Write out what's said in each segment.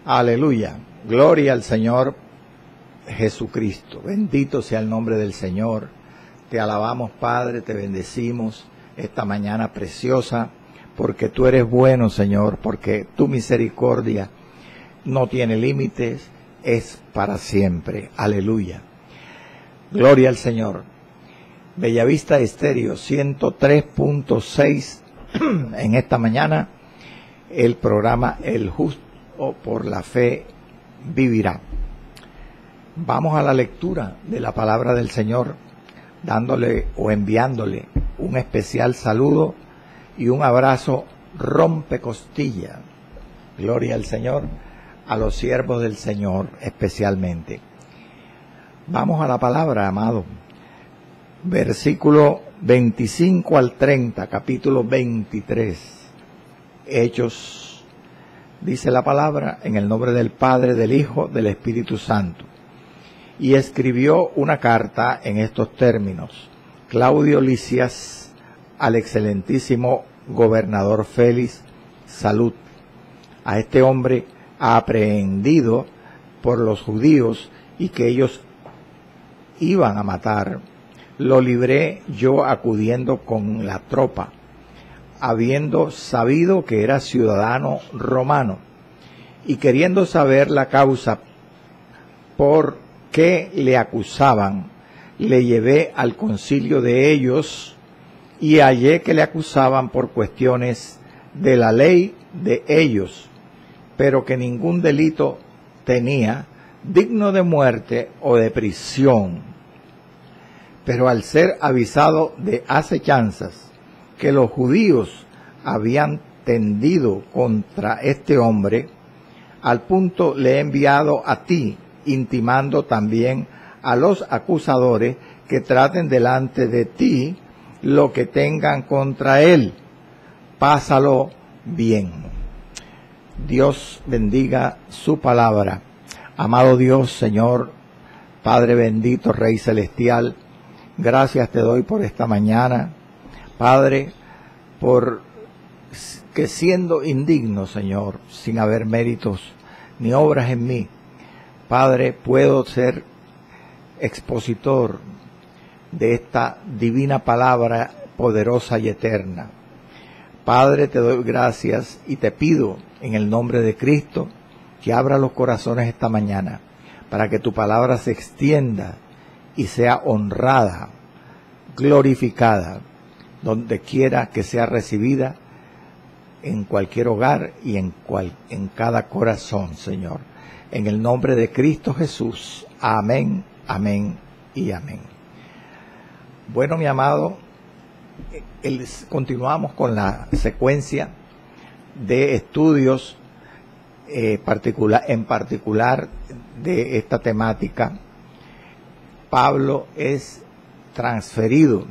Aleluya. Gloria al Señor Jesucristo. Bendito sea el nombre del Señor. Te alabamos, Padre, te bendecimos esta mañana preciosa, porque tú eres bueno, Señor, porque tu misericordia no tiene límites, es para siempre. Aleluya. Gloria al Señor. Bellavista Estéreo 103.6 en esta mañana, el programa El Justo por la Fe Vivirá. Vamos a la lectura de la palabra del Señor, dándole o enviándole un especial saludo y un abrazo rompecostilla. Gloria al Señor, a los siervos del Señor especialmente. Vamos a la palabra, amado. Versículo 25 al 30, capítulo 23. Hechos. Dice la palabra, en el nombre del Padre, del Hijo, del Espíritu Santo. Y escribió una carta en estos términos: Claudio Lisias, al excelentísimo gobernador Félix, salud. A este hombre aprehendido por los judíos y que ellos iban a matar, lo libré yo acudiendo con la tropa, habiendo sabido que era ciudadano romano, y queriendo saber la causa por qué le acusaban, le llevé al concilio de ellos, y hallé que le acusaban por cuestiones de la ley de ellos, pero que ningún delito tenía digno de muerte o de prisión. Pero al ser avisado de acechanzas que los judíos habían tendido contra este hombre, al punto le he enviado a ti, intimando también a los acusadores que traten delante de ti lo que tengan contra él. Pásalo bien. Dios bendiga su palabra. Amado Dios, Señor, Padre bendito, Rey celestial, gracias te doy por esta mañana, Padre, por que siendo indigno, Señor, sin haber méritos ni obras en mí, Padre, puedo ser expositor de esta divina palabra poderosa y eterna. Padre, te doy gracias y te pido en el nombre de Cristo que abra los corazones esta mañana para que tu palabra se extienda y sea honrada, glorificada, donde quiera que sea recibida, en cualquier hogar y en cada corazón, Señor. En el nombre de Cristo Jesús. Amén, amén y amén. Bueno, mi amado, continuamos con la secuencia de estudios en particular de esta temática. Pablo es transferido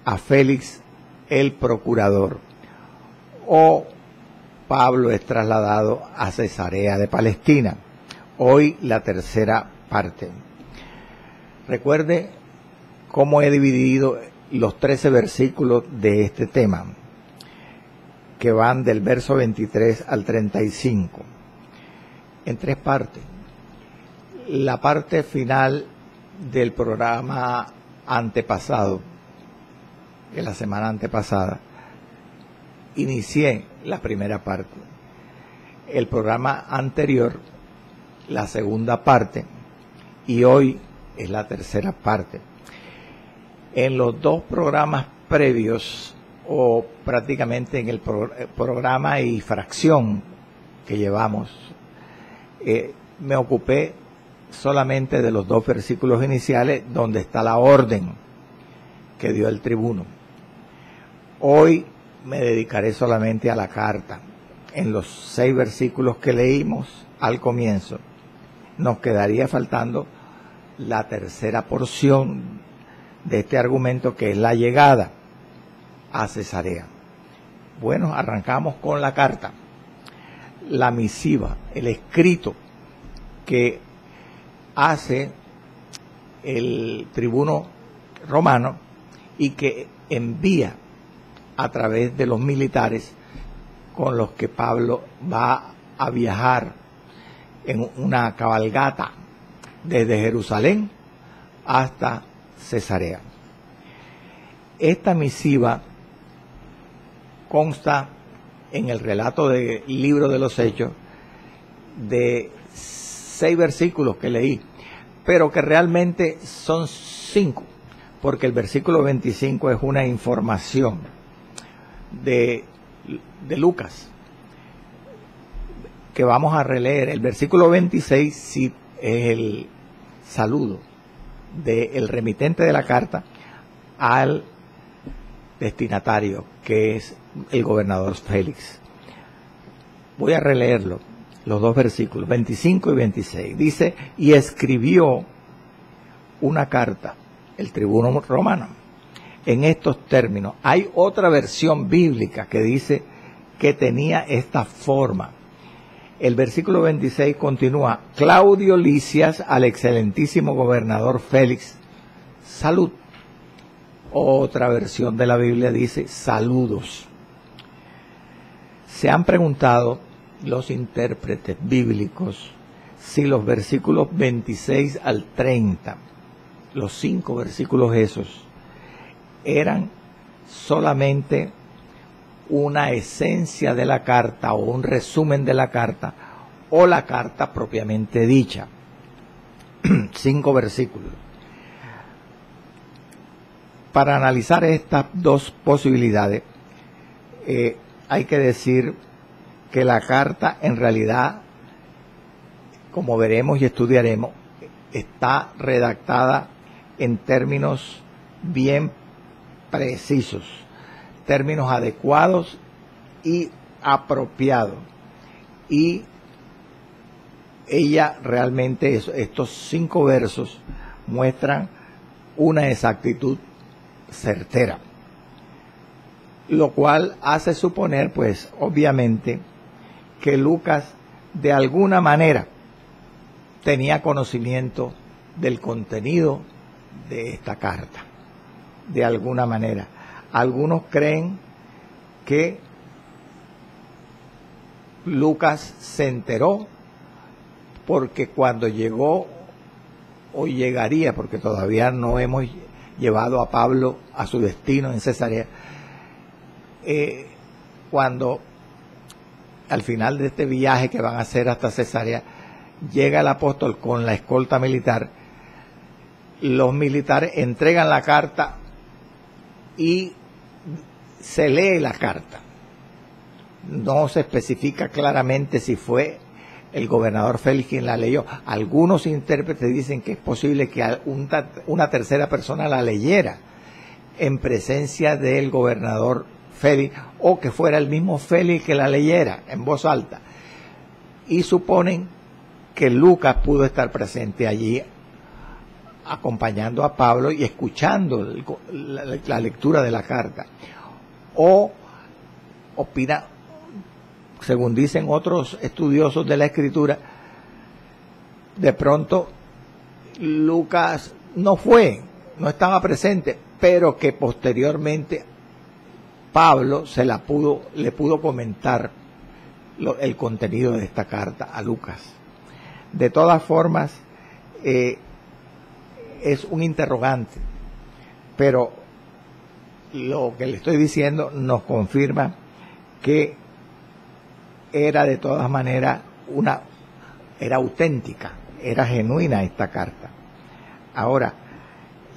a Félix el procurador, o Pablo es trasladado a Cesarea de Palestina. Hoy la tercera parte. Recuerde cómo he dividido los 13 versículos de este tema, que van del verso 23 al 35, en 3 partes. La parte final del programa antepasado, de la semana antepasada, inicié la primera parte. El programa anterior, la segunda parte, y hoy es la tercera parte. En los 2 programas previos, o prácticamente en el programa y fracción que llevamos, me ocupé solamente de los 2 versículos iniciales donde está la orden que dio el tribuno. Hoy me dedicaré solamente a la carta. En los 6 versículos que leímos al comienzo, nos quedaría faltando la tercera porción de este argumento, que es la llegada a Cesarea. Bueno, arrancamos con la carta, la misiva, el escrito que hace el tribuno romano y que envía a través de los militares con los que Pablo va a viajar en una cabalgata desde Jerusalén hasta Cesarea. Esta misiva consta en el relato del libro de los Hechos de 6 versículos que leí, pero que realmente son 5, porque el versículo 25 es una información de Lucas, que vamos a releer. El versículo 26 sí es el saludo del remitente de la carta al destinatario, que es el gobernador Félix. Voy a releerlo, los 2 versículos, 25 y 26. Dice: y escribió una carta el tribuno romano en estos términos. Hay otra versión bíblica que dice que tenía esta forma. El versículo 26 continúa: Claudio Lisias al excelentísimo gobernador Félix, salud. Otra versión de la Biblia dice: saludos. Se han preguntado los intérpretes bíblicos si los versículos 26 al 30, los 5 versículos esos, eran solamente una esencia de la carta o un resumen de la carta, o la carta propiamente dicha. 5 versículos. Para analizar estas 2 posibilidades, hay que decir que la carta en realidad, como veremos y estudiaremos, está redactada en términos bien precisos, términos adecuados y apropiados. Y ella realmente, estos 5 versos muestran una exactitud certera, lo cual hace suponer, pues, obviamente, que Lucas de alguna manera tenía conocimiento del contenido de esta carta, de alguna manera. Algunos creen que Lucas se enteró porque cuando llegó, o llegaría, porque todavía no hemos llevado a Pablo a su destino en Cesarea, cuando al final de este viaje que van a hacer hasta Cesarea, llega el apóstol con la escolta militar, los militares entregan la carta y se lee la carta. No se especifica claramente si fue el gobernador Félix quien la leyó. Algunos intérpretes dicen que es posible que una tercera persona la leyera en presencia del gobernador Félix, o que fuera el mismo Félix que la leyera en voz alta. Y suponen que Lucas pudo estar presente allí acompañando a Pablo y escuchando la lectura de la carta. O opina, según dicen otros estudiosos de la escritura, de pronto Lucas no estaba presente, pero que posteriormente Pablo le pudo comentar el contenido de esta carta a Lucas. De todas formas, es un interrogante, pero lo que le estoy diciendo nos confirma que era de todas maneras era auténtica, era genuina esta carta. Ahora,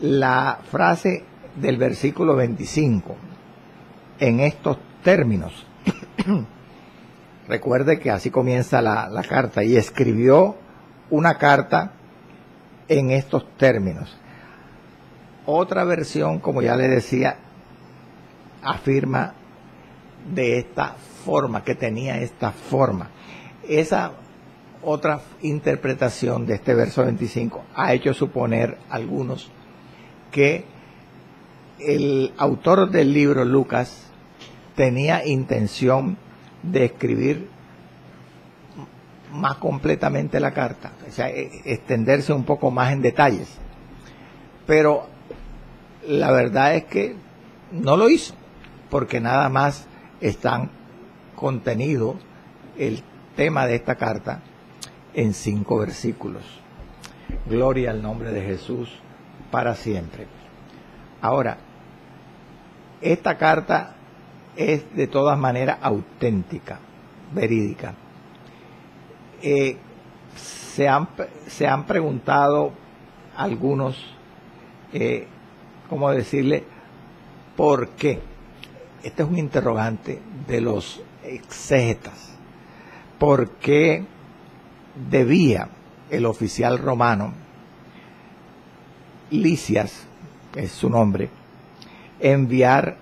la frase del versículo 25, en estos términos, recuerde que así comienza la carta: y escribió una carta en estos términos. Otra versión, como ya le decía, afirma de esta forma, que tenía esta forma. Esa otra interpretación de este verso 25 ha hecho suponer algunos que el autor del libro, Lucas, tenía intención de escribir más completamente la carta, o sea, extenderse un poco más en detalles, pero la verdad es que no lo hizo, porque nada más están contenido el tema de esta carta en 5 versículos. Gloria al nombre de Jesús para siempre. Ahora, esta carta es de todas maneras auténtica, verídica. Se han preguntado algunos, ¿cómo decirle? ¿Por qué? Este es un interrogante de los exégetas. ¿Por qué debía el oficial romano, Lisias, que es su nombre, enviar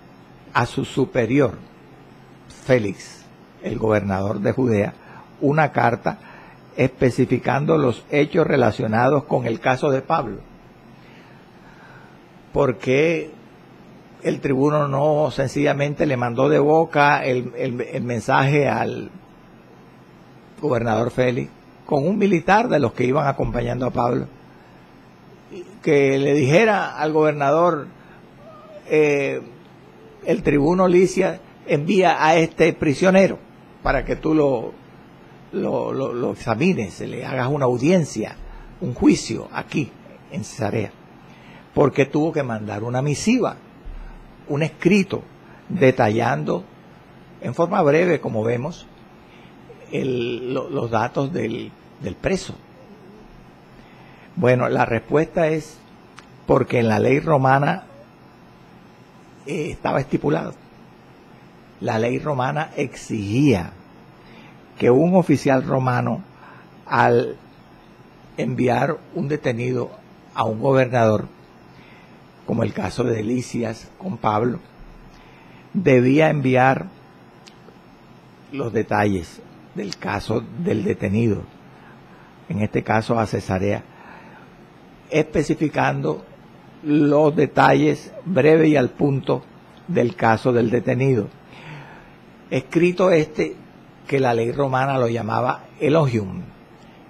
a su superior, Félix, el gobernador de Judea, una carta especificando los hechos relacionados con el caso de Pablo? ¿Por qué el tribuno no sencillamente le mandó de boca el mensaje al gobernador Félix con un militar de los que iban acompañando a Pablo, que le dijera al gobernador, el tribuno Lisias envía a este prisionero para que tú lo examines, le hagas una audiencia, un juicio aquí en Cesarea? Porque tuvo que mandar una misiva, un escrito detallando en forma breve, como vemos, los datos del preso. Bueno, la respuesta es porque en la ley romana estaba estipulado. La ley romana exigía que un oficial romano, al enviar un detenido a un gobernador, como el caso de Lisias con Pablo, debía enviar los detalles del caso del detenido, en este caso a Cesarea, especificando los detalles breve y al punto del caso del detenido. Escrito que la ley romana lo llamaba elogium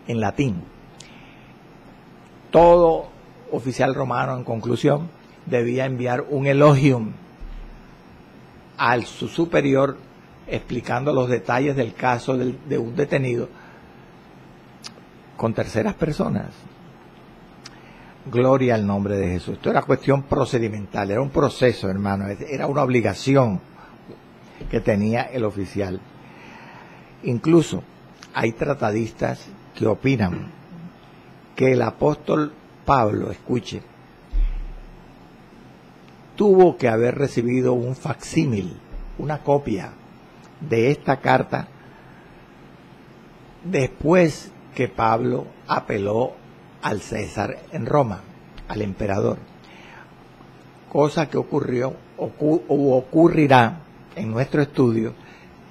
en latín. Todo oficial romano, en conclusión, debía enviar un elogium a su superior explicando los detalles del caso de un detenido con terceras personas. Gloria al nombre de Jesús. Esto era cuestión procedimental, era un proceso, hermano, era una obligación que tenía el oficial. Incluso hay tratadistas que opinan que el apóstol Pablo, escuche, tuvo que haber recibido un facsímil, una copia de esta carta después que Pablo apeló al César en Roma, al emperador, cosa que ocurrió o ocurrirá en nuestro estudio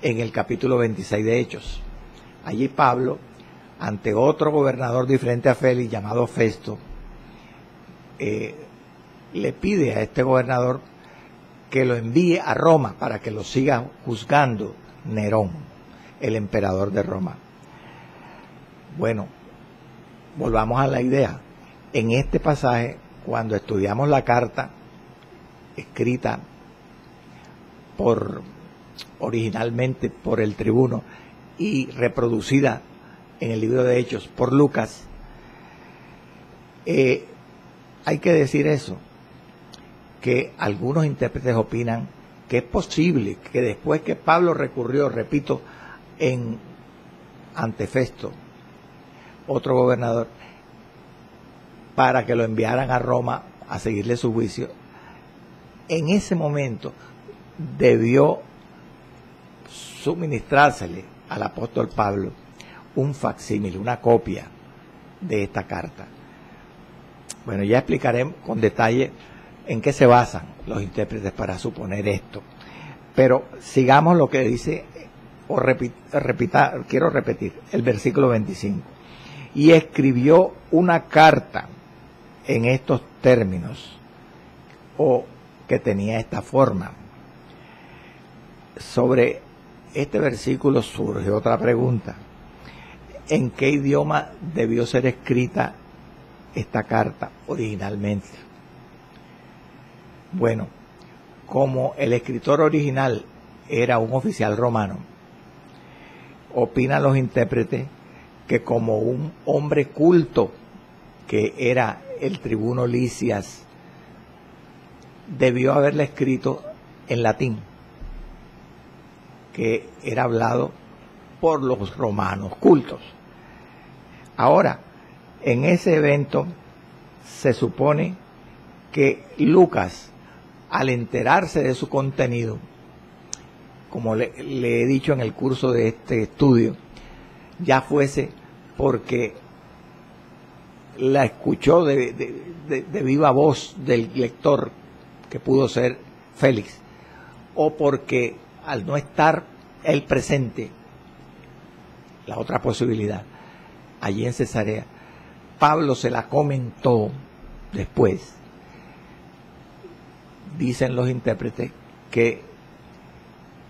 en el capítulo 26 de Hechos. Allí Pablo, ante otro gobernador diferente a Félix llamado Festo, le pide a este gobernador que lo envíe a Roma para que lo siga juzgando Nerón, el emperador de Roma. Bueno, volvamos a la idea. En este pasaje, cuando estudiamos la carta escrita originalmente por el tribuno y reproducida en el libro de Hechos por Lucas, hay que decir eso, que algunos intérpretes opinan que es posible que después que Pablo recurrió, repito, ante Festo, otro gobernador, para que lo enviaran a Roma a seguirle su juicio, en ese momento debió suministrársele al apóstol Pablo un facsímil, una copia de esta carta. Bueno, ya explicaré con detalle en qué se basan los intérpretes para suponer esto. Pero sigamos lo que dice, quiero repetir, el versículo 25. Y escribió una carta en estos términos, o que tenía esta forma. Sobre este versículo surge otra pregunta. ¿En qué idioma debió ser escrita esta carta originalmente? Bueno, como el escritor original era un oficial romano, opinan los intérpretes que como un hombre culto que era el tribuno Licias, debió haberle escrito en latín, que era hablado por los romanos cultos. Ahora, en ese evento se supone que Lucas, al enterarse de su contenido, como le he dicho en el curso de este estudio, ya fuese porque la escuchó de viva voz del lector, que pudo ser Félix, o porque al no estar él presente, la otra posibilidad, allí en Cesarea, Pablo se la comentó después. Dicen los intérpretes que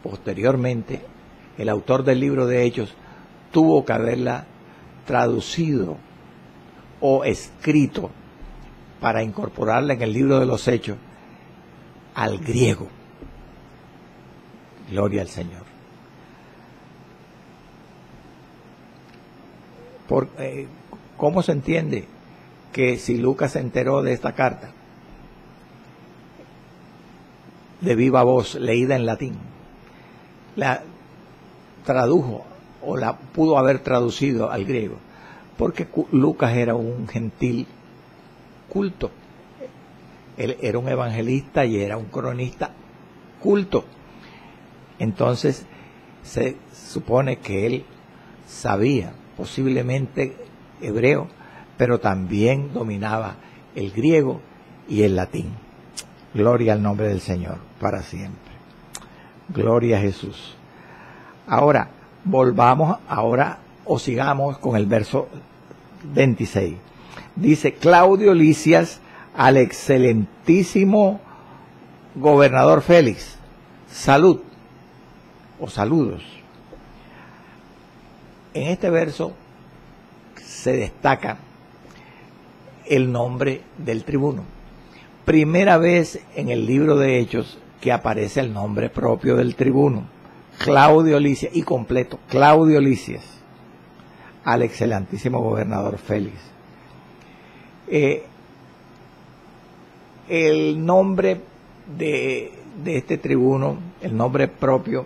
posteriormente el autor del libro de Hechos tuvo que haberla traducido o escrito para incorporarla en el libro de los Hechos al griego. Gloria al Señor. ¿Cómo se entiende que si Lucas se enteró de esta carta de viva voz, leída en latín, la tradujo o la pudo haber traducido al griego? Porque Lucas era un gentil culto. Él era un evangelista y era un cronista culto. Entonces se supone que él sabía posiblemente hebreo, pero también dominaba el griego y el latín. Gloria al nombre del Señor para siempre. Gloria a Jesús. Ahora, volvamos ahora o sigamos con el verso 26. Dice: Claudio Licias al excelentísimo gobernador Félix, salud o saludos. En este verso se destaca el nombre del tribuno. Primera vez en el libro de Hechos que aparece el nombre propio del tribuno, Claudio Licias, y completo, Claudio Licias, al excelentísimo gobernador Félix. El nombre de este tribuno, el nombre propio,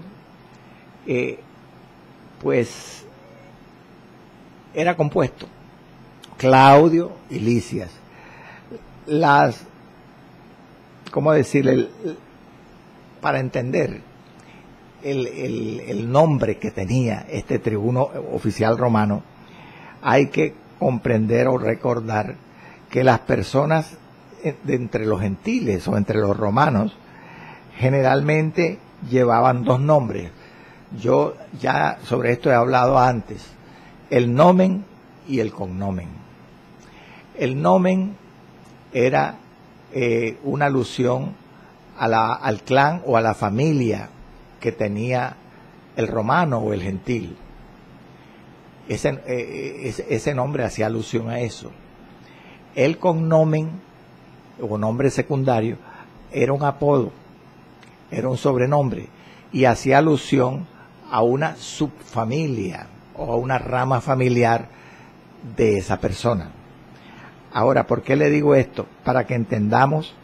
pues era compuesto, Claudio y Licias. ¿Cómo decirle? Para entender el nombre que tenía este tribuno oficial romano, hay que comprender o recordar que las personas de entre los gentiles o entre los romanos generalmente llevaban dos nombres. Yo ya sobre esto he hablado antes: el nomen y el cognomen. El nomen era una alusión al clan o a la familia que tenía el romano o el gentil. Ese nombre hacía alusión a eso. El cognomen o nombre secundario era un apodo, era un sobrenombre, y hacía alusión a una subfamilia o a una rama familiar de esa persona. Ahora, ¿por qué le digo esto? Para que entendamos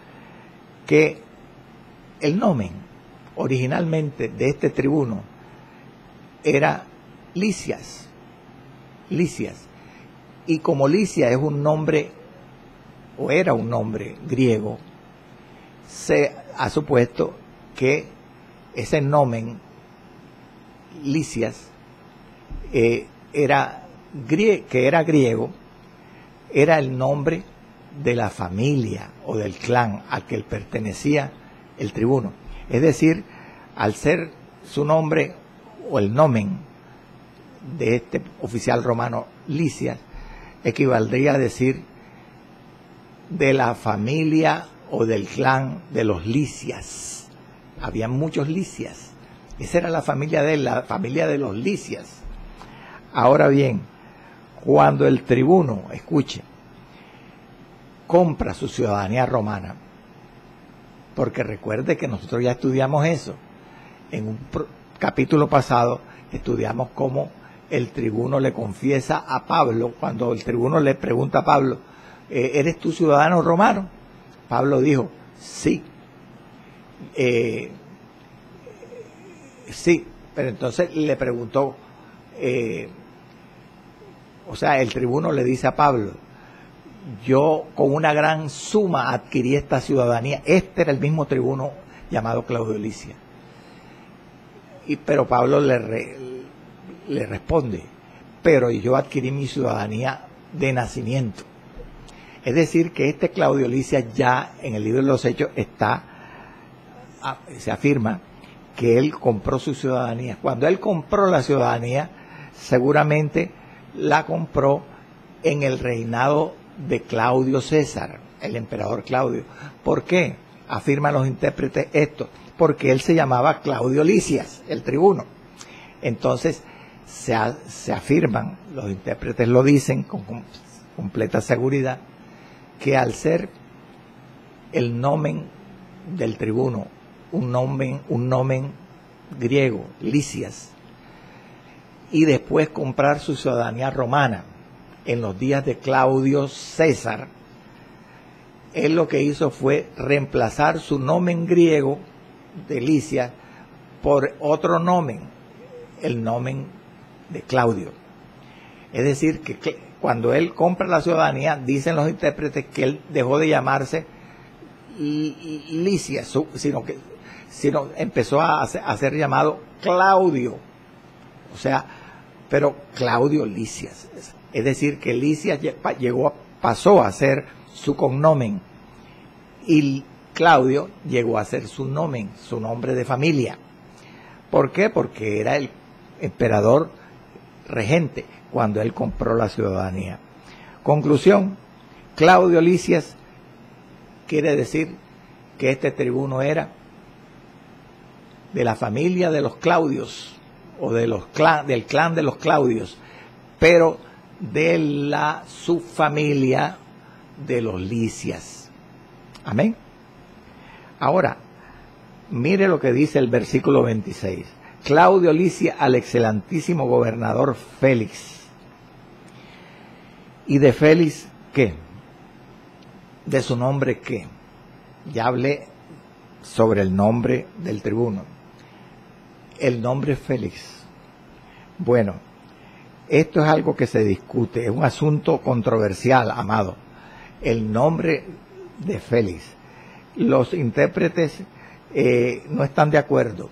que el nomen originalmente de este tribuno era Licias. Y como Licias es un nombre, o era un nombre griego, se ha supuesto que ese nomen, Licias, que era griego, era el nombre de la familia o del clan al que pertenecía el tribuno. Es decir, al ser su nombre o el nomen de este oficial romano Licias, equivaldría a decir de la familia o del clan de los Licias. Había muchos Licias. Esa era la familia de los Licias. Ahora bien, cuando el tribuno, escuche, compra su ciudadanía romana, porque recuerde que nosotros ya estudiamos eso. En un capítulo pasado estudiamos cómo el tribuno le confiesa a Pablo, cuando el tribuno le pregunta a Pablo, ¿eres tú ciudadano romano? Pablo dijo, sí. Sí, pero entonces le preguntó, o sea, el tribuno le dice a Pablo, yo con una gran suma adquirí esta ciudadanía. Este era el mismo tribuno llamado Claudio Lisias. Pero Pablo le responde, pero yo adquirí mi ciudadanía de nacimiento. Es decir, que este Claudio Lisias ya en el libro de los Hechos se afirma que él compró su ciudadanía. Cuando él compró la ciudadanía, seguramente la compró en el reinado de Claudio César, el emperador Claudio. ¿Por qué? Afirman los intérpretes esto, porque él se llamaba Claudio Lisias, el tribuno. Entonces se afirman, los intérpretes lo dicen con completa seguridad, que al ser el nomen del tribuno un nomen griego, Lisias, y después comprar su ciudadanía romana en los días de Claudio César, él lo que hizo fue reemplazar su nomen griego de Lisias por otro nomen, el nomen de Claudio. Es decir, que cuando él compra la ciudadanía, dicen los intérpretes que él dejó de llamarse Lisias, sino empezó a ser llamado Claudio. O sea, pero Claudio Lisias. Es decir, que Lisias pasó a ser su cognomen y Claudio llegó a ser su nomen, su nombre de familia. ¿Por qué? Porque era el emperador regente cuando él compró la ciudadanía. Conclusión, Claudio Lisias quiere decir que este tribuno era de la familia de los Claudios o del clan de los Claudios, pero de la subfamilia de los Lisias. Amén. Ahora, mire lo que dice el versículo 26. Claudio Lisias al excelentísimo gobernador Félix. ¿Y de Félix qué? ¿De su nombre qué? Ya hablé sobre el nombre del tribuno. El nombre Félix. Bueno, esto es algo que se discute, es un asunto controversial, amado. El nombre de Félix. Los intérpretes no están de acuerdo.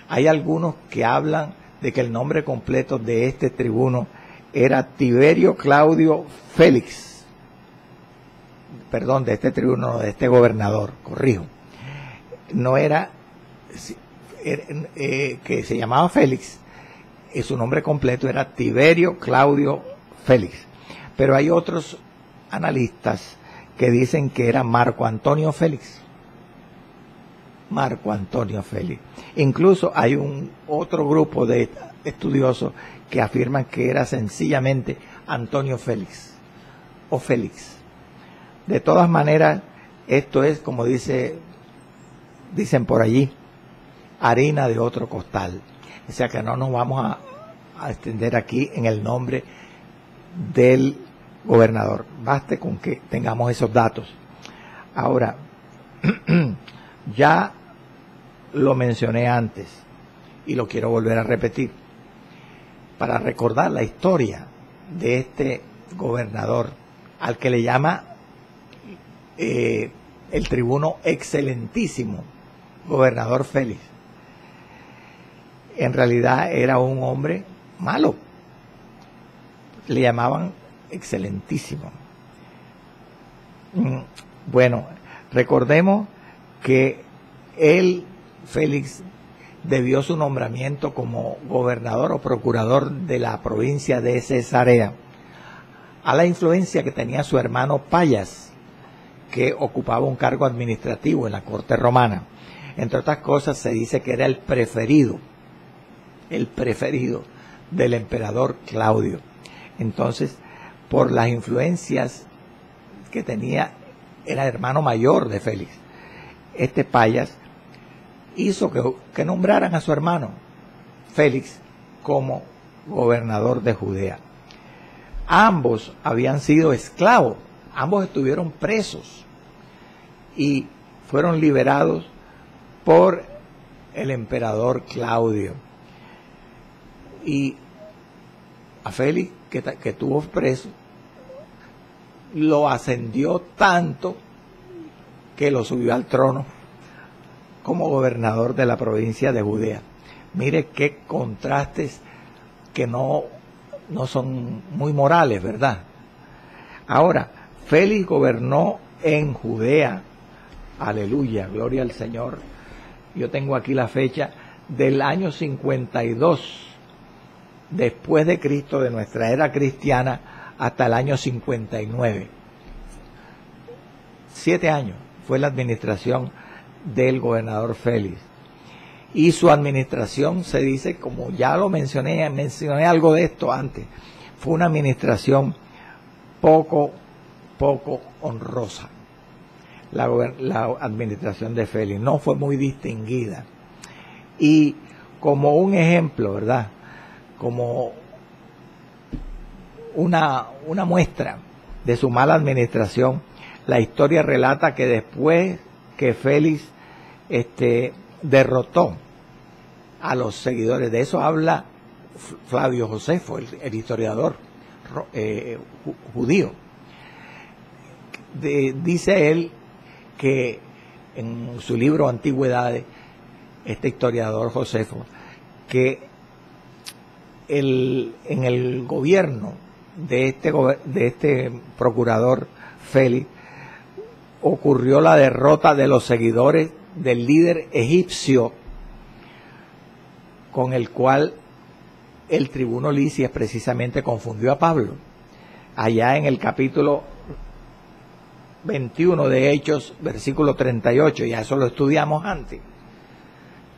Hay algunos que hablan de que el nombre completo de este tribuno era Tiberio Claudio Félix. Perdón, de este tribuno, de este gobernador, corrijo. No era, que se llamaba Félix, y su nombre completo era Tiberio Claudio Félix. Pero hay otros analistas que dicen que era Marco Antonio Félix. Marco Antonio Félix. Incluso hay otro grupo de estudiosos que afirman que era sencillamente Antonio Félix o Félix. De todas maneras, esto es, como dicen por allí, harina de otro costal. O sea que no nos vamos a extender aquí en el nombre del gobernador. Baste con que tengamos esos datos. Ahora, ya lo mencioné antes y lo quiero volver a repetir para recordar la historia de este gobernador al que le llama el tribuno excelentísimo gobernador Félix. En realidad era un hombre malo, le llamaban excelentísimo. Bueno, recordemos que él, Félix, debió su nombramiento como gobernador o procurador de la provincia de Cesarea a la influencia que tenía su hermano Payas, que ocupaba un cargo administrativo en la corte romana. Entre otras cosas, se dice que era el preferido del emperador Claudio. Entonces, por las influencias que tenía, era hermano mayor de Félix. Este Payas hizo que nombraran a su hermano Félix como gobernador de Judea. Ambos habían sido esclavos, ambos estuvieron presos y fueron liberados por el emperador Claudio. Y a Félix, que estuvo preso, lo ascendió tanto que lo subió al trono como gobernador de la provincia de Judea. Mire qué contrastes que no son muy morales, ¿verdad? Ahora, Félix gobernó en Judea. Aleluya, gloria al Señor. Yo tengo aquí la fecha del año 52 después de Cristo, de nuestra era cristiana, hasta el año 59. 7 años fue la administración del gobernador Félix. Y su administración, se dice, como ya lo mencioné algo de esto antes, fue una administración poco honrosa. La administración de Félix no fue muy distinguida. Y como un ejemplo, ¿verdad?, como una muestra de su mala administración, la historia relata que después que Félix derrotó a los seguidores, de eso habla Flavio Josefo, el historiador judío. Dice él que en su libro Antigüedades, este historiador Josefo, que en el gobierno de este procurador Félix ocurrió la derrota de los seguidores del líder egipcio con el cual el tribuno Lisias precisamente confundió a Pablo. Allá en el capítulo 21 de Hechos, versículo 38, ya eso lo estudiamos antes.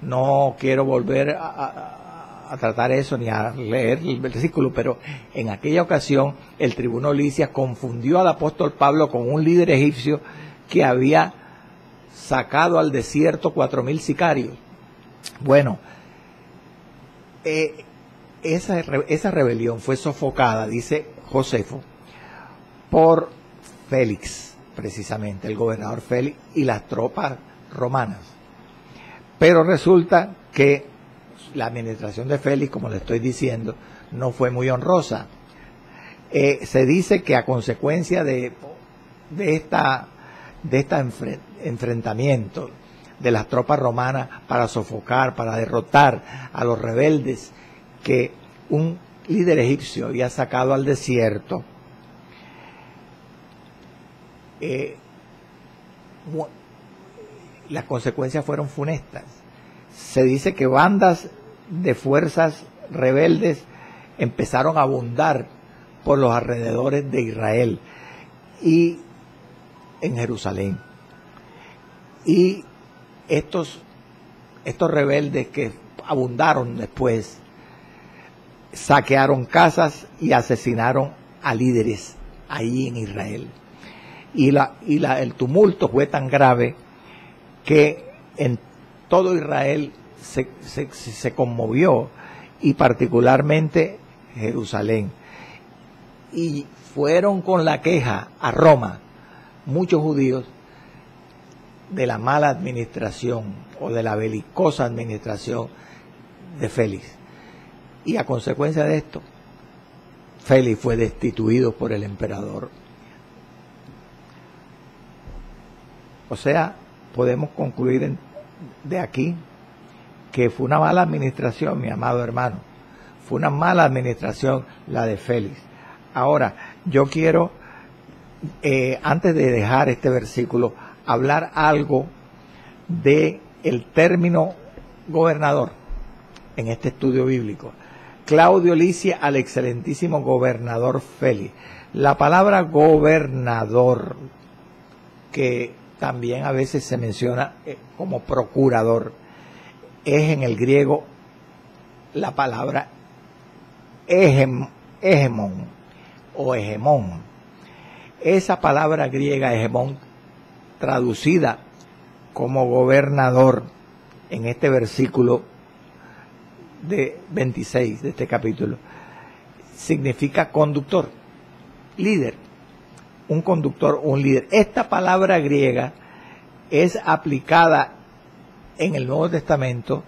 No quiero volver a tratar eso ni a leer el versículo, pero en aquella ocasión el tribuno Lisias confundió al apóstol Pablo con un líder egipcio que había sacado al desierto 4,000 sicarios. Bueno, esa rebelión fue sofocada, dice Josefo, por Félix, precisamente, el gobernador Félix y las tropas romanas. Pero resulta que la administración de Félix, como le estoy diciendo, no fue muy honrosa. Se dice que a consecuencia de este enfrentamiento de las tropas romanas para sofocar, para derrotar a los rebeldes que un líder egipcio había sacado al desierto, las consecuencias fueron funestas. Se dice que bandas de fuerzas rebeldes empezaron a abundar por los alrededores de Israel y en Jerusalén. Y estos rebeldes que abundaron después saquearon casas y asesinaron a líderes allí en Israel. Y el tumulto fue tan grave que en todo Israel se conmovió, y particularmente Jerusalén. Y fueron con la queja a Roma muchos judíos de la mala administración o de la belicosa administración de Félix. Y a consecuencia de esto, Félix fue destituido por el emperador. O sea, podemos concluir de aquí que fue una mala administración, mi amado hermano. Fue una mala administración la de Félix. Ahora, yo quiero, antes de dejar este versículo, hablar algo de el término gobernador en este estudio bíblico. Claudio Lisias al excelentísimo gobernador Félix. La palabra gobernador, que también a veces se menciona como procurador, es en el griego la palabra hegemón o hegemón. Esa palabra griega hegemón, traducida como gobernador en este versículo de 26 de este capítulo, significa conductor, líder, un conductor, un líder. Esta palabra griega es aplicada en el Nuevo Testamento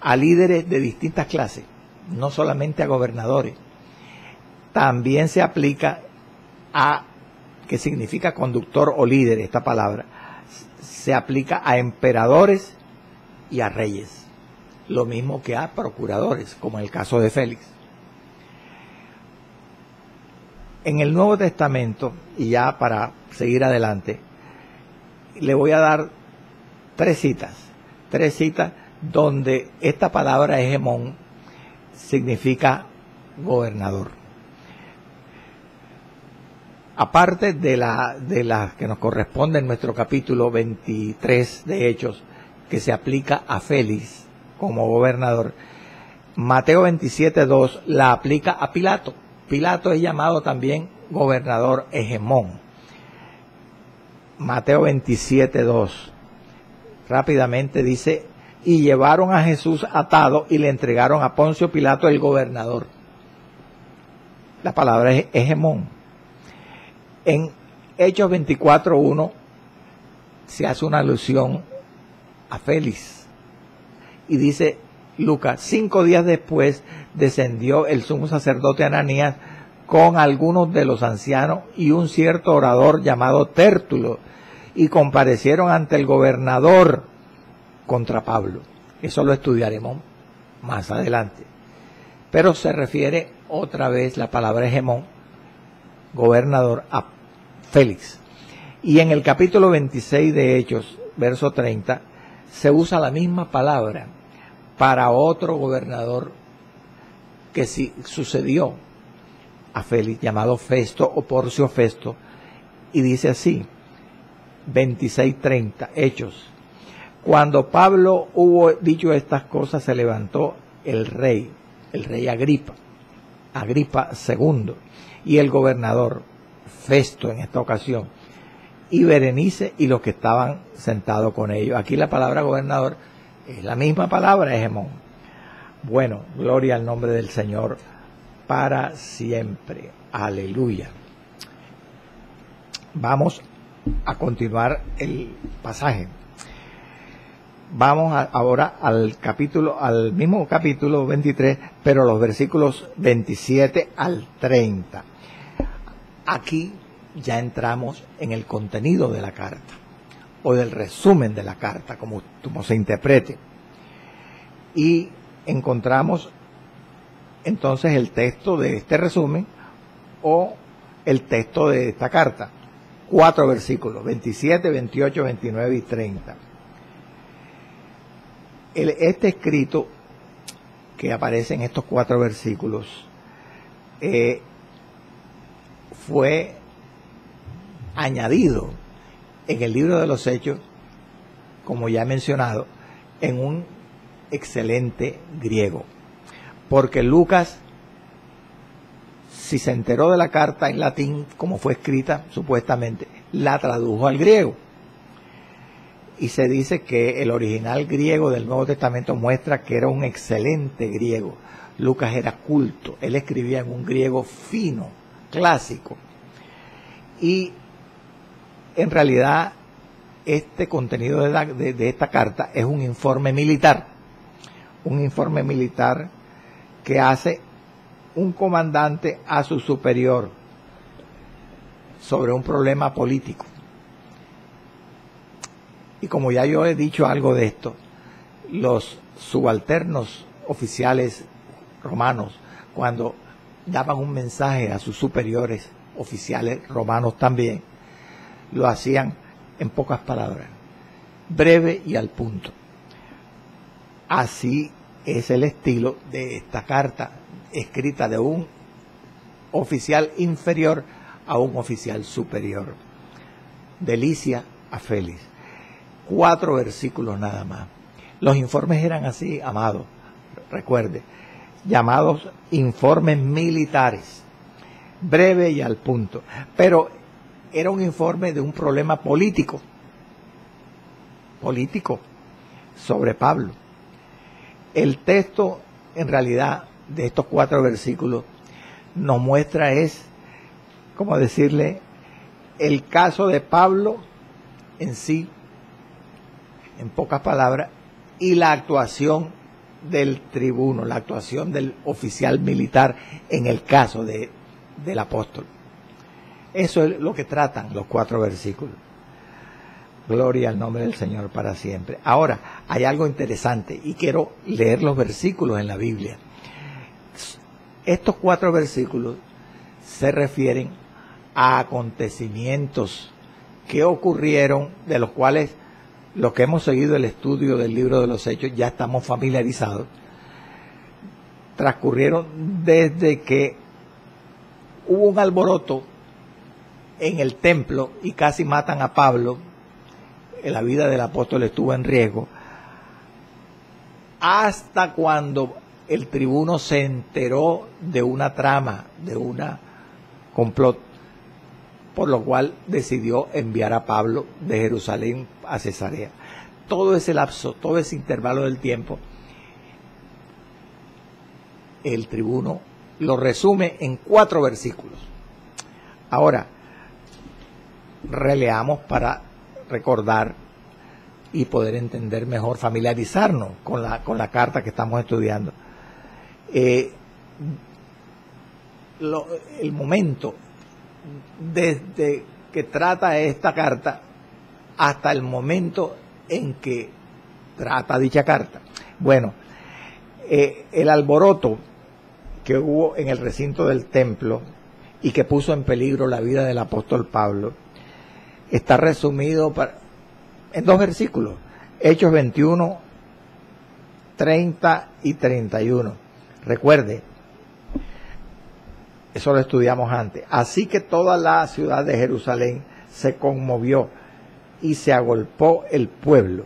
a líderes de distintas clases, no solamente a gobernadores. También se aplica a, que significa conductor o líder, esta palabra, se aplica a emperadores y a reyes, lo mismo que a procuradores, como en el caso de Félix. En el Nuevo Testamento, y ya para seguir adelante, le voy a dar tres citas donde esta palabra hegemón significa gobernador. Aparte de la que nos corresponde en nuestro capítulo 23 de Hechos, que se aplica a Félix como gobernador, Mateo 27:2 la aplica a Pilato. Pilato es llamado también gobernador hegemón. Mateo 27:2 rápidamente dice: y llevaron a Jesús atado y le entregaron a Poncio Pilato, el gobernador. La palabra es hegemón. En Hechos 24:1 se hace una alusión a Félix y dice Lucas: 5 días después descendió el sumo sacerdote Ananías con algunos de los ancianos y un cierto orador llamado Tértulo, y comparecieron ante el gobernador contra Pablo. Eso lo estudiaremos más adelante. Pero se refiere otra vez la palabra hegemón, gobernador, a Félix. Y en el capítulo 26 de Hechos, verso 30, se usa la misma palabra para otro gobernador que sí sucedió a Félix, llamado Festo o Porcio Festo, y dice así, 26:30, Hechos: cuando Pablo hubo dicho estas cosas, se levantó el rey Agripa II, y el gobernador Festo en esta ocasión, y Berenice y los que estaban sentados con ellos. Aquí la palabra gobernador es la misma palabra, hegemón. Bueno, gloria al nombre del Señor para siempre. Aleluya. Vamos a continuar el pasaje. Vamos ahora al mismo capítulo 23, pero los versículos 27 al 30. Aquí ya entramos en el contenido de la carta, o del resumen de la carta, como se interprete. Y encontramos entonces el texto de este resumen, o el texto de esta carta. 4 versículos, 27, 28, 29 y 30. Este escrito que aparece en estos 4 versículos fue añadido en el libro de los Hechos, como ya he mencionado, en un excelente griego, porque Lucas, si se enteró de la carta en latín como fue escrita supuestamente, la tradujo al griego, y se dice que el original griego del Nuevo Testamento muestra que era un excelente griego. Lucas era culto, él escribía en un griego fino, clásico, y en realidad este contenido de esta carta es un informe militar que hace un comandante a su superior sobre un problema político. Y como ya yo he dicho algo de esto, los subalternos oficiales romanos, cuando daban un mensaje a sus superiores oficiales romanos también, lo hacían en pocas palabras, breve y al punto. Así es el estilo de esta carta, escrita de un oficial inferior a un oficial superior. Delicia a Félix. 4 versículos nada más. Los informes eran así, amados, recuerde, llamados informes militares, breve y al punto, pero era un informe de un problema político sobre Pablo. El texto, en realidad, de estos 4 versículos nos muestra es, como decirle, el caso de Pablo en sí, en pocas palabras, y la actuación del tribuno, la actuación del oficial militar en el caso del apóstol. Eso es lo que tratan los 4 versículos. Gloria al nombre del Señor para siempre. Ahora, hay algo interesante y quiero leer los versículos en la Biblia. Estos 4 versículos se refieren a acontecimientos que ocurrieron, de los cuales los que hemos seguido el estudio del libro de los Hechos ya estamos familiarizados. Transcurrieron desde que hubo un alboroto en el templo y casi matan a Pablo, la vida del apóstol estuvo en riesgo, hasta cuando el tribuno se enteró de una trama, de una complot, por lo cual decidió enviar a Pablo de Jerusalén a Cesarea. Todo ese lapso, todo ese intervalo del tiempo, el tribuno lo resume en 4 versículos. Ahora, releamos para recordar y poder entender mejor, familiarizarnos con la carta que estamos estudiando. El momento desde que trata esta carta hasta el momento en que trata dicha carta. Bueno, el alboroto que hubo en el recinto del templo y que puso en peligro la vida del apóstol Pablo está resumido en 2 versículos, Hechos 21, 30 y 31. Recuerde, eso lo estudiamos antes. Así que toda la ciudad de Jerusalén se conmovió y se agolpó el pueblo,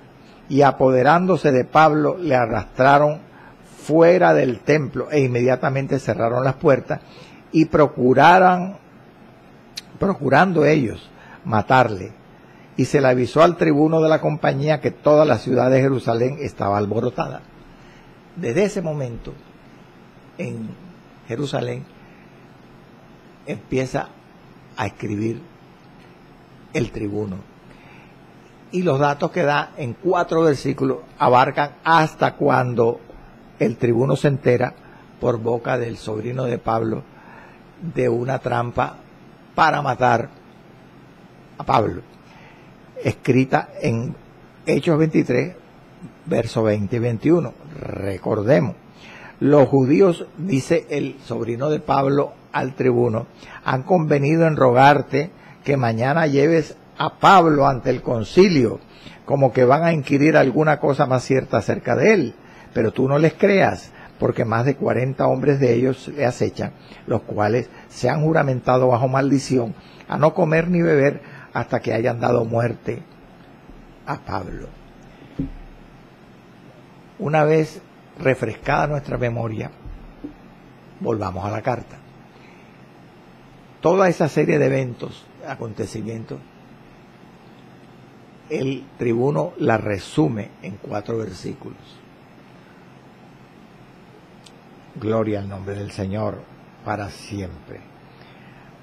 y apoderándose de Pablo le arrastraron fuera del templo e inmediatamente cerraron las puertas y procurando ellos matarle. Y se le avisó al tribuno de la compañía que toda la ciudad de Jerusalén estaba alborotada. Desde ese momento, en Jerusalén, empieza a escribir el tribuno. Y los datos que da en 4 versículos abarcan hasta cuando el tribuno se entera, por boca del sobrino de Pablo, de una trampa para matar a Pablo, escrita en Hechos 23, versos 20 y 21. Recordemos, los judíos, dice el sobrino de Pablo al tribuno, han convenido en rogarte que mañana lleves a Pablo ante el concilio, como que van a inquirir alguna cosa más cierta acerca de él, pero tú no les creas, porque más de 40 hombres de ellos le acechan, los cuales se han juramentado bajo maldición a no comer ni beber hasta que hayan dado muerte a Pablo. Una vez refrescada nuestra memoria, volvamos a la carta. Toda esa serie de eventos, acontecimientos, el tribuno la resume en 4 versículos. Gloria al nombre del Señor para siempre.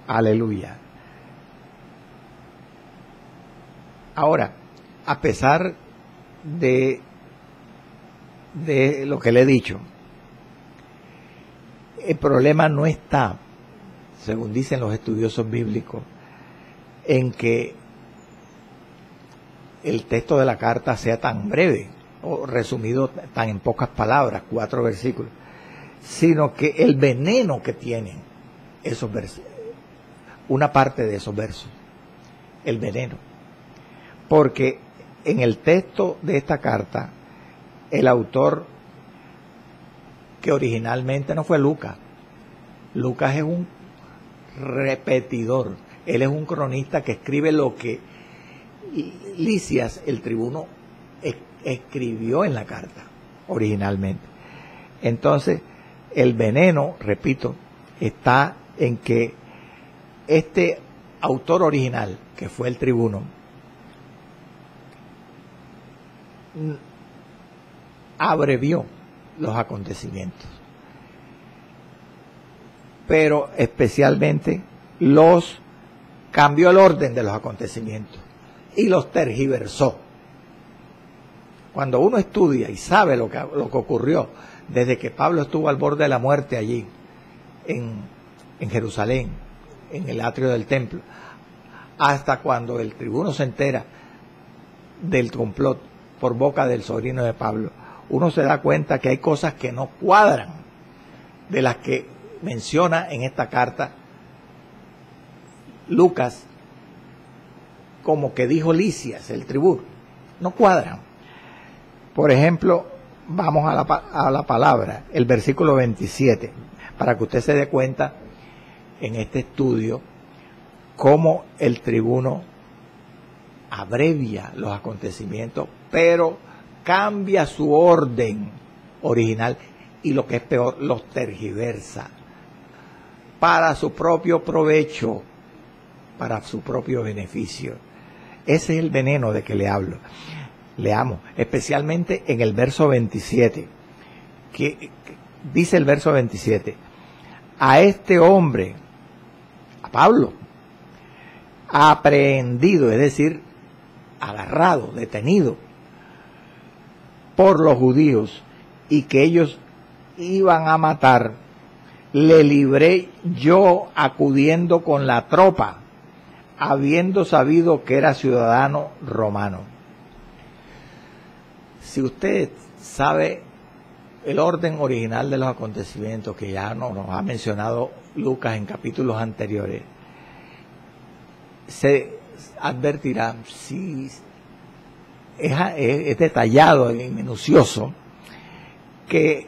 Aleluya. Ahora, a pesar de lo que le he dicho, el problema no está, según dicen los estudiosos bíblicos, en que el texto de la carta sea tan breve o resumido tan en pocas palabras, 4 versículos, sino que el veneno que tienen esos versos, una parte de esos versos, el veneno. Porque en el texto de esta carta, el autor, que originalmente no fue Lucas, Lucas es un repetidor, él es un cronista que escribe lo que Lisias, el tribuno, escribió en la carta originalmente. Entonces, el veneno, repito, está en que este autor original, que fue el tribuno, abrevió los acontecimientos. pero especialmente cambió el orden de los acontecimientos y los tergiversó. Cuando uno estudia y sabe lo que ocurrió desde que Pablo estuvo al borde de la muerte allí, en Jerusalén, en el atrio del templo, hasta cuando el tribuno se entera del complot por boca del sobrino de Pablo, uno se da cuenta que hay cosas que no cuadran de las que menciona en esta carta Lucas, como que dijo Lisias, el tribuno, no cuadran. Por ejemplo, vamos a la palabra, el versículo 27, para que usted se dé cuenta en este estudio cómo el tribuno abrevia los acontecimientos, pero cambia su orden original y lo que es peor, los tergiversa para su propio provecho, para su propio beneficio. Ese es el veneno de que le hablo. Leamos, especialmente en el verso 27, que dice el verso 27, a este hombre, a Pablo, aprehendido, es decir, agarrado, detenido por los judíos y que ellos iban a matar, le libré yo acudiendo con la tropa, habiendo sabido que era ciudadano romano. Si usted sabe el orden original de los acontecimientos que ya nos ha mencionado Lucas en capítulos anteriores, se advertirá, si es detallado y minucioso, que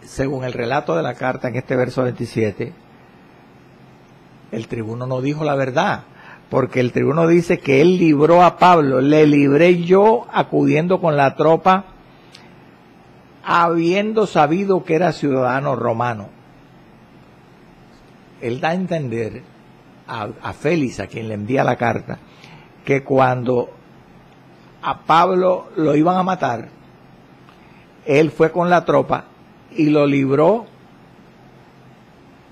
según el relato de la carta en este verso 27, el tribuno no dijo la verdad, porque el tribuno dice que él libró a Pablo, le libré yo acudiendo con la tropa, habiendo sabido que era ciudadano romano. Él da a entender a Félix, a quien le envía la carta, que cuando a Pablo lo iban a matar, él fue con la tropa y lo libró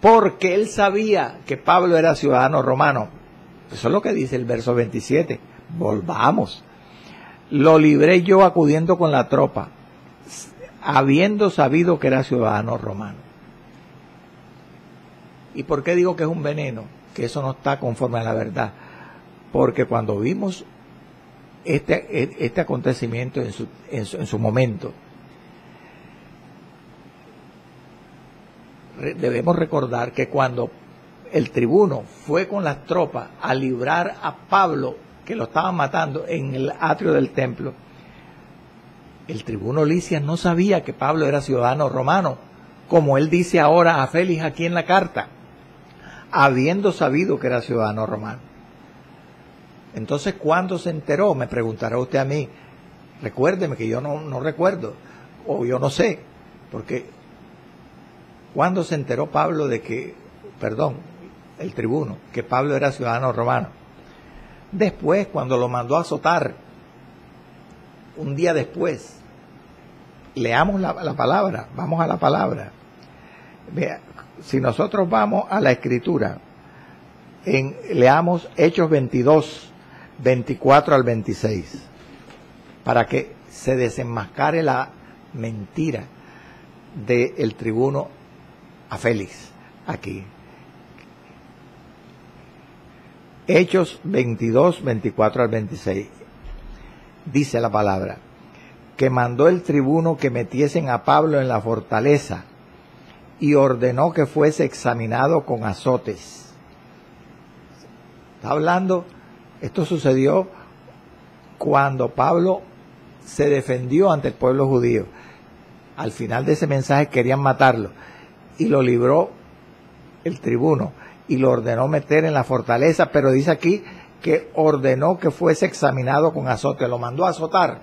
porque él sabía que Pablo era ciudadano romano. Eso es lo que dice el verso 27. Volvamos. Lo libré yo acudiendo con la tropa, habiendo sabido que era ciudadano romano. ¿Y por qué digo que es un veneno? Que eso no está conforme a la verdad. Porque cuando vimos este acontecimiento en su momento, debemos recordar que cuando el tribuno fue con las tropas a librar a Pablo, que lo estaban matando en el atrio del templo, el tribuno Lisias no sabía que Pablo era ciudadano romano, como él dice ahora a Félix aquí en la carta, habiendo sabido que era ciudadano romano. Entonces, ¿cuándo se enteró? Me preguntará usted a mí. Recuérdeme que yo no recuerdo, o yo no sé, porque ¿cuándo se enteró Pablo el tribuno, que Pablo era ciudadano romano? Después, cuando lo mandó a azotar, un día después. Leamos la palabra, vamos a la palabra. Vea, si nosotros vamos a la escritura, leamos Hechos 22, 24 al 26, para que se desenmascare la mentira del tribuno a Félix aquí. Hechos 22, 24 al 26. Dice la palabra, que mandó el tribuno que metiesen a Pablo en la fortaleza y ordenó que fuese examinado con azotes. Está hablando, esto sucedió cuando Pablo se defendió ante el pueblo judío. Al final de ese mensaje querían matarlo y lo libró el tribuno y lo ordenó meter en la fortaleza, pero dice aquí que ordenó que fuese examinado con azote, lo mandó a azotar.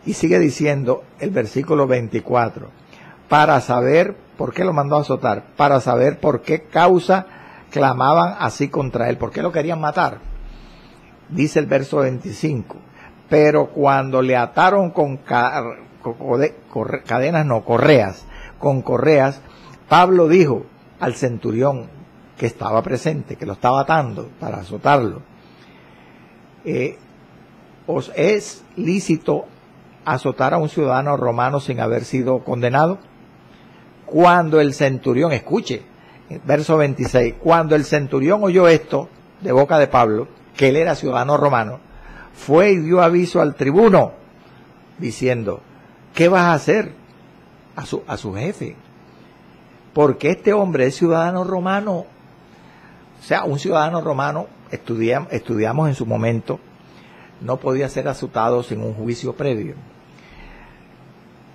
Y sigue diciendo el versículo 24, para saber por qué lo mandó a azotar, para saber por qué causa clamaban así contra él, por qué lo querían matar. Dice el verso 25, pero cuando le ataron con correas, con correas, Pablo dijo, al centurión que estaba presente, que lo estaba atando para azotarlo, ¿os es lícito azotar a un ciudadano romano sin haber sido condenado? Cuando el centurión, escuche, verso 26, cuando el centurión oyó esto de boca de Pablo, que él era ciudadano romano, fue y dio aviso al tribuno, diciendo, ¿qué vas a hacer? A su jefe, porque este hombre es ciudadano romano. O sea, un ciudadano romano, estudiamos en su momento, no podía ser azotado sin un juicio previo.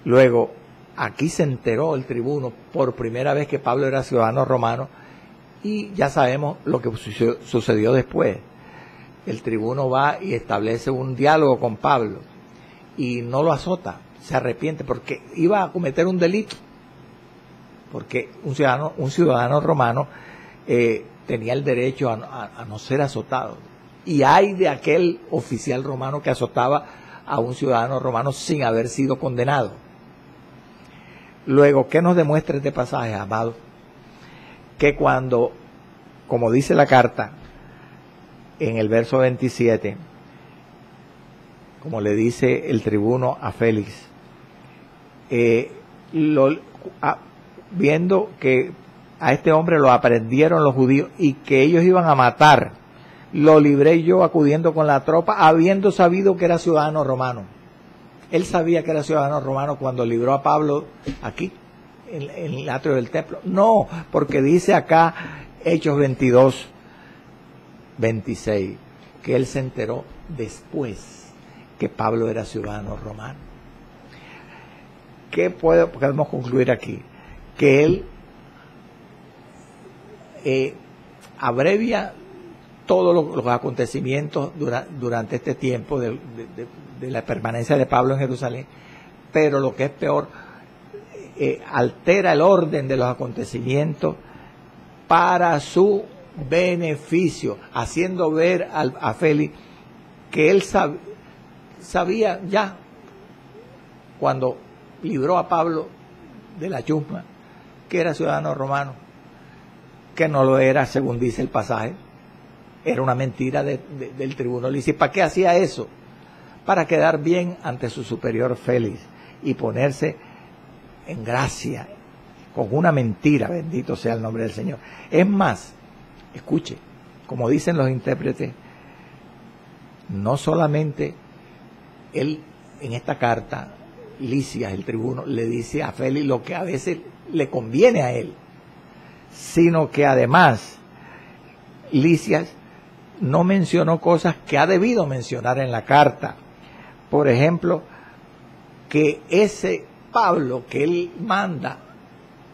Luego, aquí se enteró el tribuno por primera vez que Pablo era ciudadano romano, y ya sabemos lo que sucedió después. El tribuno va y establece un diálogo con Pablo y no lo azota, se arrepiente porque iba a cometer un delito, porque un ciudadano romano tenía el derecho a no ser azotado. Y hay de aquel oficial romano que azotaba a un ciudadano romano sin haber sido condenado. Luego, ¿qué nos demuestra este pasaje, amado? Que cuando, como dice la carta en el verso 27, como le dice el tribuno a Félix, viendo que a este hombre lo aprendieron los judíos y que ellos iban a matar, lo libré yo acudiendo con la tropa, habiendo sabido que era ciudadano romano. Él sabía que era ciudadano romano cuando libró a Pablo aquí, en el atrio del templo. No, porque dice acá, Hechos 22, 26, que él se enteró después que Pablo era ciudadano romano. ¿Qué podemos concluir aquí? Que él abrevia todos los acontecimientos durante este tiempo de la permanencia de Pablo en Jerusalén, pero lo que es peor, altera el orden de los acontecimientos para su beneficio, haciendo ver a Félix que él sabía ya, cuando libró a Pablo de la chusma, que era ciudadano romano, que no lo era según dice el pasaje. Era una mentira del tribuno. Le dice, ¿para qué hacía eso? Para quedar bien ante su superior Félix y ponerse en gracia con una mentira, bendito sea el nombre del Señor. Es más, escuche, como dicen los intérpretes, no solamente él en esta carta, Lisias, el tribuno, le dice a Félix lo que a veces le conviene a él, sino que además Lisias no mencionó cosas que ha debido mencionar en la carta. Por ejemplo, que ese Pablo que él manda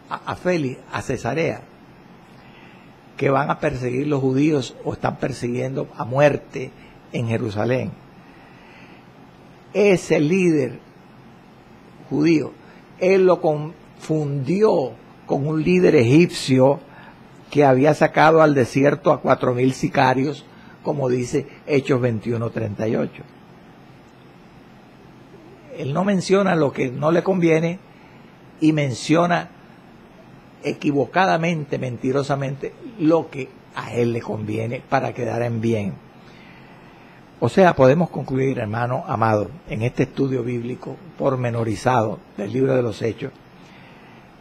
a Félix a Cesarea, que van a perseguir los judíos o están persiguiendo a muerte en Jerusalén, ese líder judío, él lo confundió con un líder egipcio que había sacado al desierto a 4,000 sicarios, como dice Hechos 21:38. Él no menciona lo que no le conviene y menciona equivocadamente, mentirosamente, lo que a él le conviene para quedar en bien. O sea, podemos concluir, hermano amado, en este estudio bíblico pormenorizado del libro de los Hechos,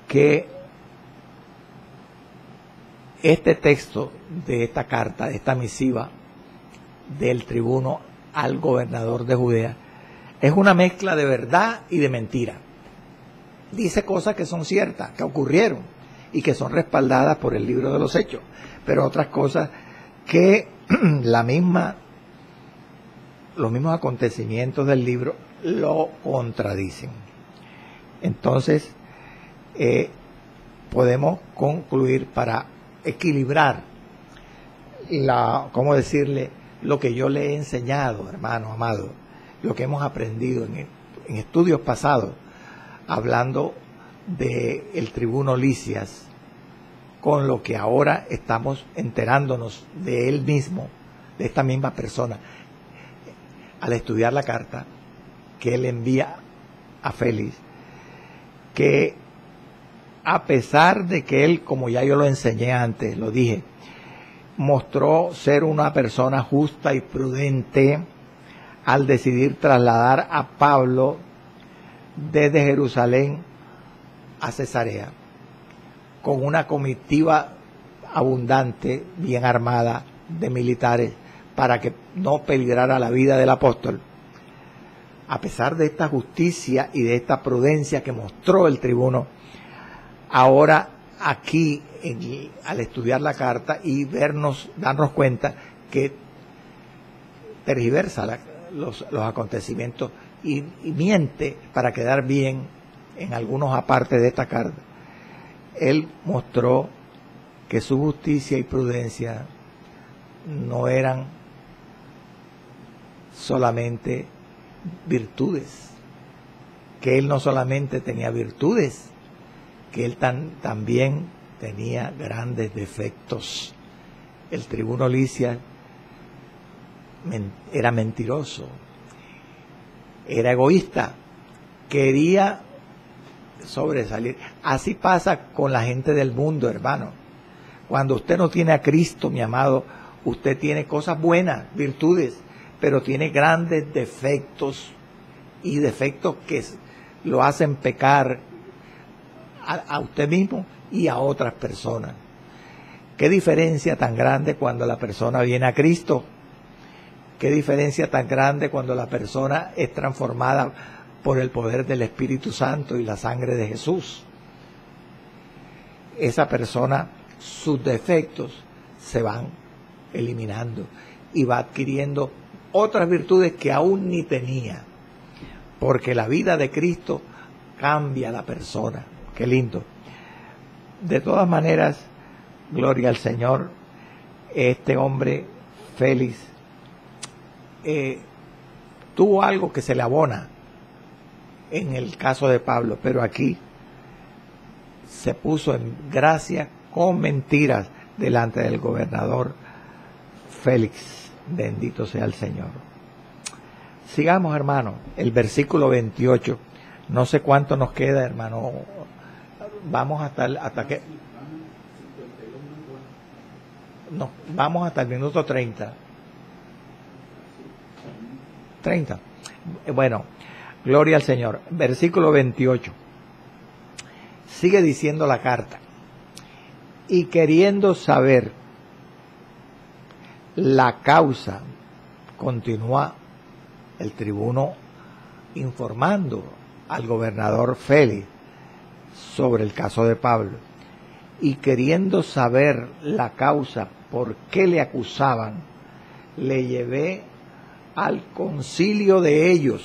que este texto de esta carta, de esta misiva del tribuno al gobernador de Judea, es una mezcla de verdad y de mentira. Dice cosas que son ciertas, que ocurrieron y que son respaldadas por el libro de los Hechos, pero otras cosas que los mismos acontecimientos del libro lo contradicen. Entonces, podemos concluir, para equilibrar ¿cómo decirle? Lo que yo le he enseñado, hermano amado, lo que hemos aprendido en estudios pasados, hablando del tribuno Lisias, con lo que ahora estamos enterándonos de él mismo, de esta misma persona, al estudiar la carta que él envía a Félix, que a pesar de que él, como ya yo lo enseñé antes, lo dije, mostró ser una persona justa y prudente al decidir trasladar a Pablo desde Jerusalén a Cesarea, con una comitiva abundante, bien armada, de militares, para que no peligrara la vida del apóstol. A pesar de esta justicia y de esta prudencia que mostró el tribuno, ahora aquí, al estudiar la carta y darnos cuenta que tergiversa los acontecimientos y miente para quedar bien en algunos apartes de esta carta, él mostró que su justicia y prudencia no eran solamente virtudes, que él no solamente tenía virtudes, que él también tenía grandes defectos. El tribuno Lisias era mentiroso, era egoísta, quería sobresalir. Así pasa con la gente del mundo, hermano. Cuando usted no tiene a Cristo, mi amado, usted tiene cosas buenas, virtudes, pero tiene grandes defectos, y defectos que lo hacen pecar a usted mismo y a otras personas. Qué diferencia tan grande cuando la persona viene a Cristo. Qué diferencia tan grande cuando la persona es transformada por el poder del Espíritu Santo y la sangre de Jesús. Esa persona, sus defectos se van eliminando y va adquiriendo otras virtudes que aún ni tenía, porque la vida de Cristo cambia a la persona. Qué lindo. De todas maneras, gloria al Señor, este hombre Félix tuvo algo que se le abona en el caso de Pablo, pero aquí se puso en gracia con mentiras delante del gobernador Félix. Bendito sea el Señor. Sigamos, hermano, el versículo 28. No sé cuánto nos queda, hermano. Vamos hasta que no, vamos hasta el minuto 30. Bueno, gloria al Señor. Versículo 28. Sigue diciendo la carta. Y queriendo saber la causa, continúa el tribuno informando al gobernador Félix sobre el caso de Pablo. Y queriendo saber la causa por qué le acusaban, le llevé al concilio de ellos.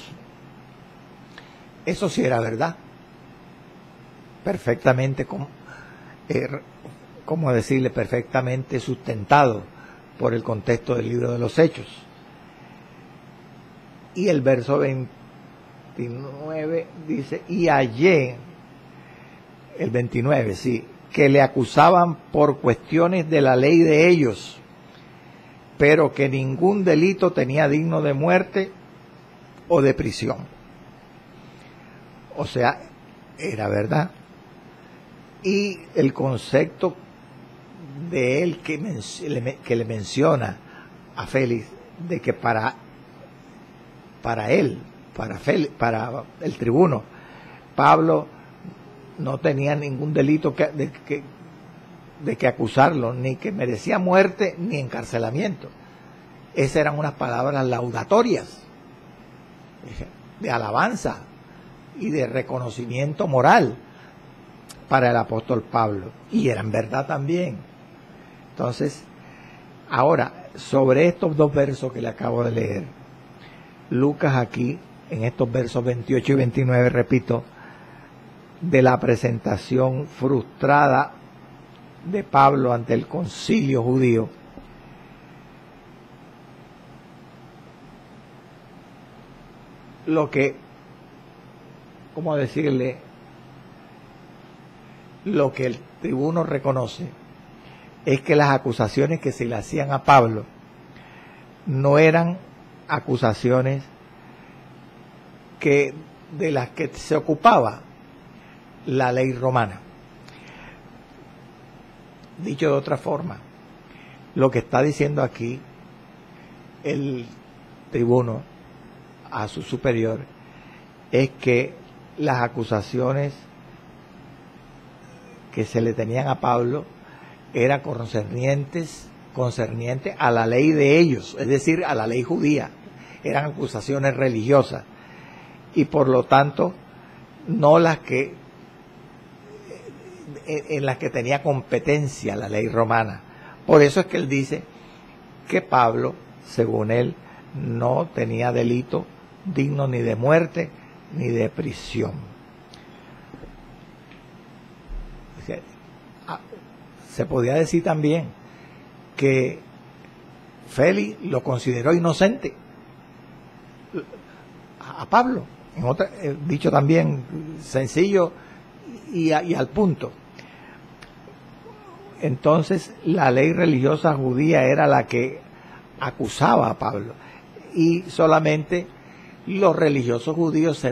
Eso sí era verdad, perfectamente, como decirle, perfectamente sustentado por el contexto del libro de los Hechos. Y el verso 29 dice, y hallé, el 29, sí, que le acusaban por cuestiones de la ley de ellos, pero que ningún delito tenía digno de muerte o de prisión. O sea, era verdad. Y el concepto de él que le menciona a Félix, de que para él, para el tribuno, Pablo no tenía ningún delito de que acusarlo, ni que merecía muerte ni encarcelamiento. Esas eran unas palabras laudatorias, de alabanza y de reconocimiento moral para el apóstol Pablo, y eran verdad también. Entonces, ahora, sobre estos dos versos que le acabo de leer, Lucas aquí, en estos versos 28 y 29, repito, de la presentación frustrada de Pablo ante el concilio judío, lo que, ¿cómo decirle? Lo que el tribuno reconoce es que las acusaciones que se le hacían a Pablo no eran acusaciones de las que se ocupaba la ley romana. Dicho de otra forma, lo que está diciendo aquí el tribuno a su superior es que las acusaciones que se le tenían a Pablo eran concernientes a la ley de ellos, es decir, a la ley judía. Eran acusaciones religiosas y por lo tanto no las que en las que tenía competencia la ley romana. Por eso es que él dice que Pablo, según él, no tenía delito digno ni de muerte ni de prisión. Se podía decir también que Félix lo consideró inocente a Pablo, dicho también sencillo y al punto. Entonces la ley religiosa judía era la que acusaba a Pablo y solamente los religiosos judíos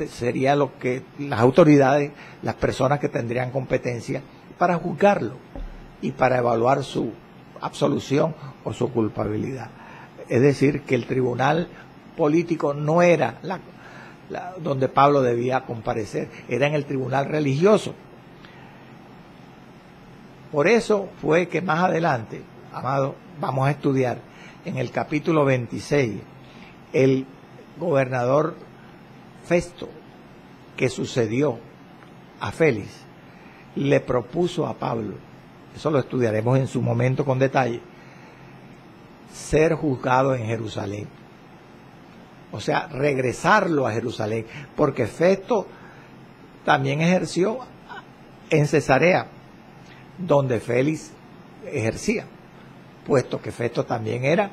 serían lo que las autoridades, las personas que tendrían competencia para juzgarlo y para evaluar su absolución o su culpabilidad. Es decir, que el tribunal político no era donde Pablo debía comparecer, era en el tribunal religioso. Por eso fue que más adelante, amado, vamos a estudiar en el capítulo 26, el gobernador Festo, que sucedió a Félix, le propuso a Pablo, eso lo estudiaremos en su momento con detalle, ser juzgado en Jerusalén. O sea, regresarlo a Jerusalén, porque Festo también ejerció en Cesarea, donde Félix ejercía, puesto que Festo también era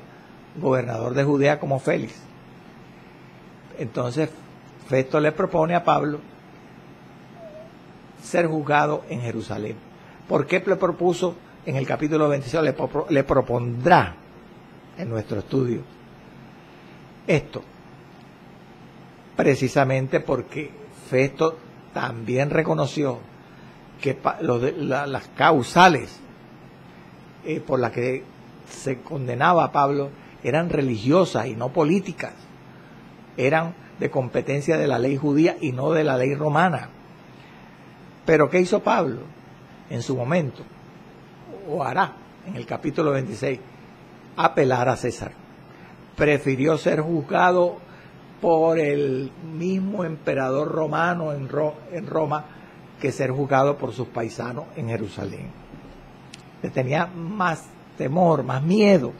gobernador de Judea como Félix. Entonces Festo le propone a Pablo ser juzgado en Jerusalén. ¿Por qué le propuso en el capítulo 26? Le propondrá en nuestro estudio esto, precisamente porque Festo también reconoció que las causales por las que se condenaba a Pablo eran religiosas y no políticas, eran de competencia de la ley judía y no de la ley romana. Pero ¿qué hizo Pablo en su momento? O hará en el capítulo 26, apelar a César. Prefirió ser juzgado por el mismo emperador romano en Roma que ser juzgado por sus paisanos en Jerusalén. Le tenía más temor, más miedo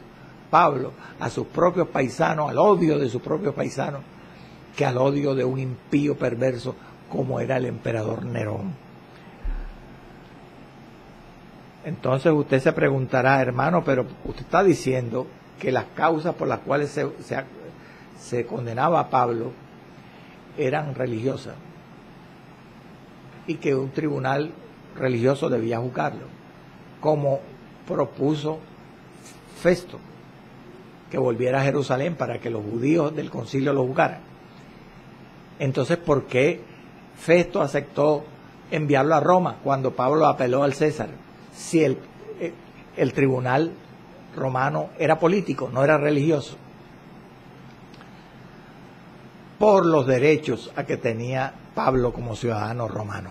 Pablo a sus propios paisanos, al odio de sus propios paisanos, que al odio de un impío perverso como era el emperador Nerón. Entonces usted se preguntará, hermano, pero usted está diciendo que las causas por las cuales se condenaba a Pablo eran religiosas y que un tribunal religioso debía juzgarlo, como propuso Festo, que volviera a Jerusalén para que los judíos del concilio lo juzgaran. Entonces, ¿por qué Festo aceptó enviarlo a Roma cuando Pablo apeló al César? Si el tribunal romano era político, no era religioso. Por los derechos a que tenía Pablo como ciudadano romano.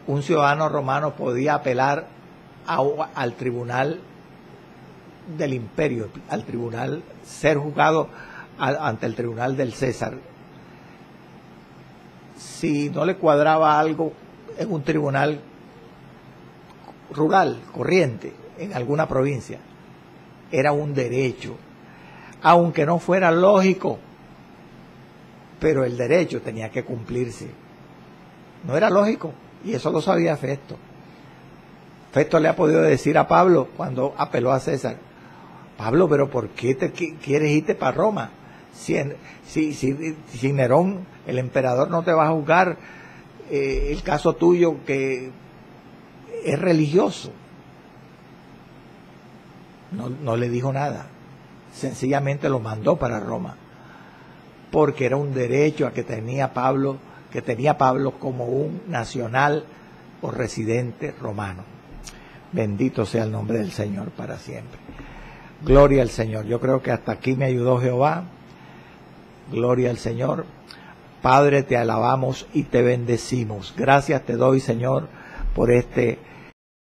Un ciudadano romano podía apelar al tribunal del imperio, al tribunal, ser juzgado ante el tribunal del César. Si no le cuadraba algo en un tribunal rural, corriente, en alguna provincia, era un derecho, aunque no fuera lógico, pero el derecho tenía que cumplirse. No era lógico, y eso lo sabía Festo. Festo le ha podido decir a Pablo cuando apeló a César: Pablo, pero ¿por qué quieres irte para Roma? Si Nerón, el emperador, no te va a juzgar el caso tuyo que es religioso. No le dijo nada, sencillamente lo mandó para Roma, porque era un derecho que tenía Pablo como un nacional o residente romano. Bendito sea el nombre del Señor para siempre. Gloria al Señor. Yo creo que hasta aquí me ayudó Jehová. Gloria al Señor. Padre, te alabamos y te bendecimos. Gracias te doy, Señor, por este